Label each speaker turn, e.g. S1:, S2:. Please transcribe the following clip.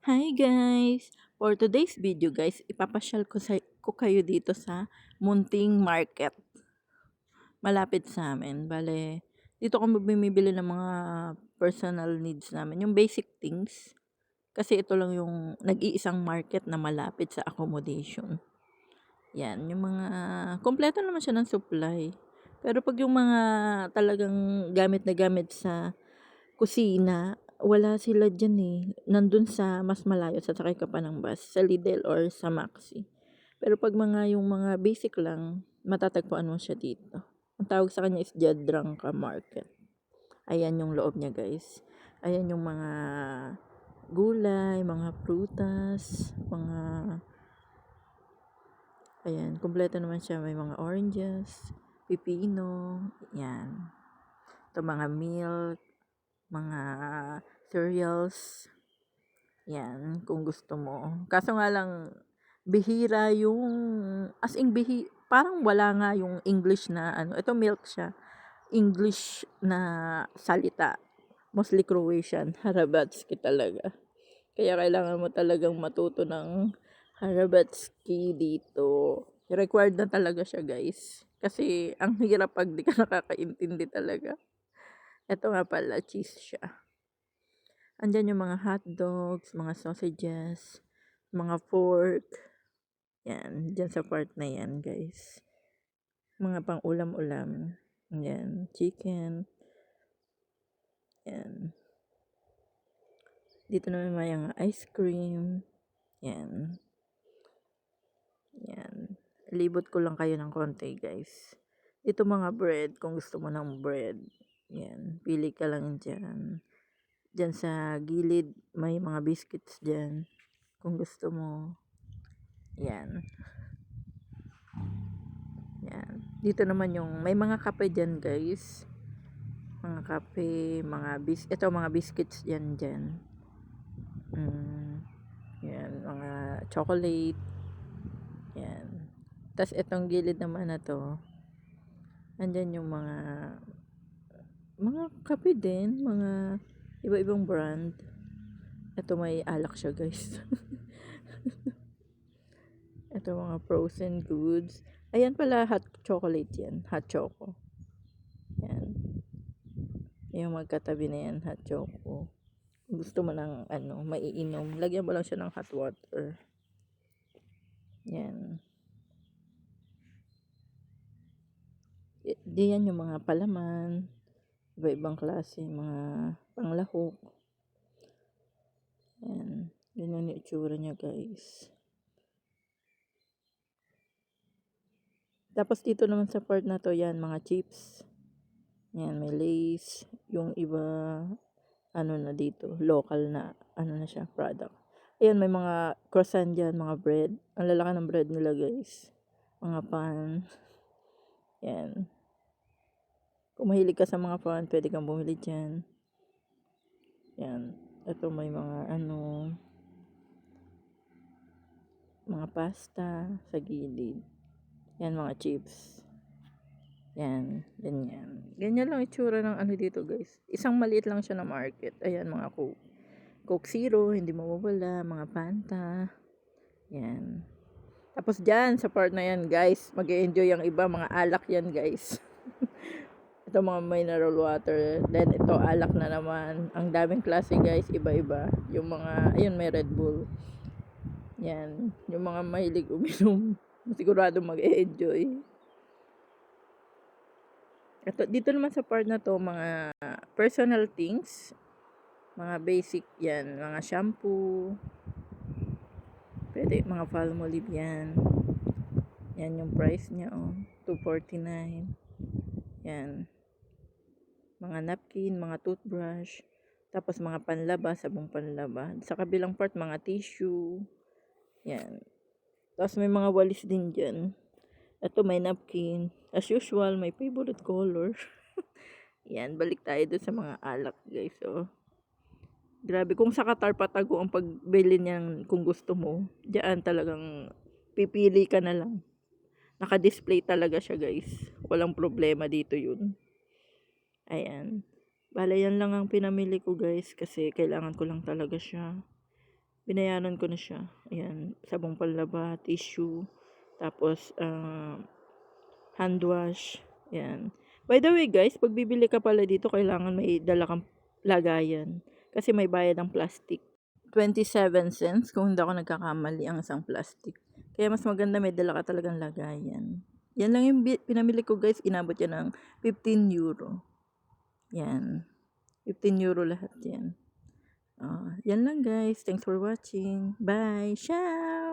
S1: Hi guys! For today's video guys, ipapasyal ko kayo dito sa Munting Market. Malapit sa amin. Bale, dito kami bumibili ng mga personal needs namin. Yung basic things. Kasi ito lang yung nag-iisang market na malapit sa accommodation. Yan, yung mga, kompleto naman siya ng supply. Pero pag yung mga talagang gamit na gamit sa kusina, wala sila diyan, eh. Nandun sa mas malayo, sasakay ka pa ng bus, sa Lidl or sa Maxi. Pero 'pag yung mga basic lang, matatagpuan mo siya dito. Ang tawag sa kanya is Jadranka Market. Ayan yung loob niya, guys. Ayan yung mga gulay, mga prutas, mga ayan, kumpleto naman siya. May mga oranges, pipino, yan. Ito mga milk, mga cereals, yan, kung gusto mo. Kaso nga lang, bihira yung, as in, parang wala nga yung English na, ito milk siya, English na salita. Mostly Croatian, Harabatski talaga. Kaya kailangan mo talagang matuto ng Harabatski dito. Required na talaga siya, guys. Kasi, ang hirap pag di ka nakakaintindi talaga. Ito nga pala, cheese siya. Andyan yung mga hot dogs, mga sausages, mga pork. Yan, dyan sa part na yan, guys. Mga pang ulam-ulam. Yan, chicken. Yan. Dito naman may mga ice cream. Yan. Yan. Libot ko lang kayo ng konti, guys. Dito mga bread, kung gusto mo ng bread. Yan, pili ka lang dyan. Dyan sa gilid, may mga biscuits dyan. Kung gusto mo. Yan. Yan. Dito naman yung, may mga kape dyan, guys. Mga kape, ito mga biscuits dyan. Yan, mga chocolate. Yan. Tas itong gilid naman na to, andyan yung mga kape din, mga iba-ibang brand. Ito may alak siya, guys. Ito mga frozen goods. Ayan pala, hot chocolate yan. Hot choco. Yan. Yung magkatabi na yan, hot choco. Gusto mo ng maiinom, lagyan mo lang siya ng hot water. Yan. Diyan yung mga palaman. Iba-ibang klase, mga panglahok. Yan. Yun yung itsura niya, guys. Tapos dito naman sa part na to, yan, mga chips. Yan, may Lay's. Yung iba, na dito, local na, na siya, product. Ayan, may mga croissant dyan, mga bread. Ang lalaki ng bread nila, guys. Mga pan. Yan. Kung mahilig ka sa mga pan, pwede kang bumili dyan. Yan. Ito may mga mga pasta sa gilid. Yan, mga chips. Yan, ganyan. Ganyan lang itsura ng dito, guys. Isang maliit lang siya na market. Ayan, mga Coke Zero, hindi mawawala. Mga Fanta. Yan. Tapos dyan, sa part na yan, guys, mag-enjoy ang iba. Mga alak yan, guys. Ito mga mineral water. Then ito alak na naman. Ang daming klase, guys, iba-iba. Yung mga, ayun, may Red Bull. Yan, yung mga mahilig uminom, sigurado mag-enjoy. Ito, dito naman sa part na to, mga personal things. Mga basic yan, mga shampoo. Pwede, mga Palmolive yan. Yan yung price niya, $2.49. Yan. Mga napkin, mga toothbrush, tapos mga panlaba, sabong panlaba. Sa kabilang part, mga tissue. Yan. Tapos may mga walis din dyan. Ito may napkin. As usual, may favorite color. Yan, balik tayo dun sa mga alak, guys. Grabe, kung sa Qatar patago ang pagbili niyan kung gusto mo, diyan talagang pipili ka na lang. Naka-display talaga siya, guys. Walang problema dito yun. Ayan. Bale, yan lang ang pinamili ko, guys, kasi kailangan ko lang talaga siya. binayaran ko na siya. Ayan, sabong panlaba, tissue, tapos hand wash. Ayan. By the way guys, pag bibili ka pala dito, kailangan may dala kang lagayan. Kasi may bayad ang plastic. 27 cents kung hindi ako nagkakamali ang isang plastic. Kaya mas maganda may dala ka talagang lagayan. Yan lang yung pinamili ko guys. Inabot yan ng 15 euro. Yan. 15 euro lahat yan. Yan lang guys. Thanks for watching. Bye. Ciao!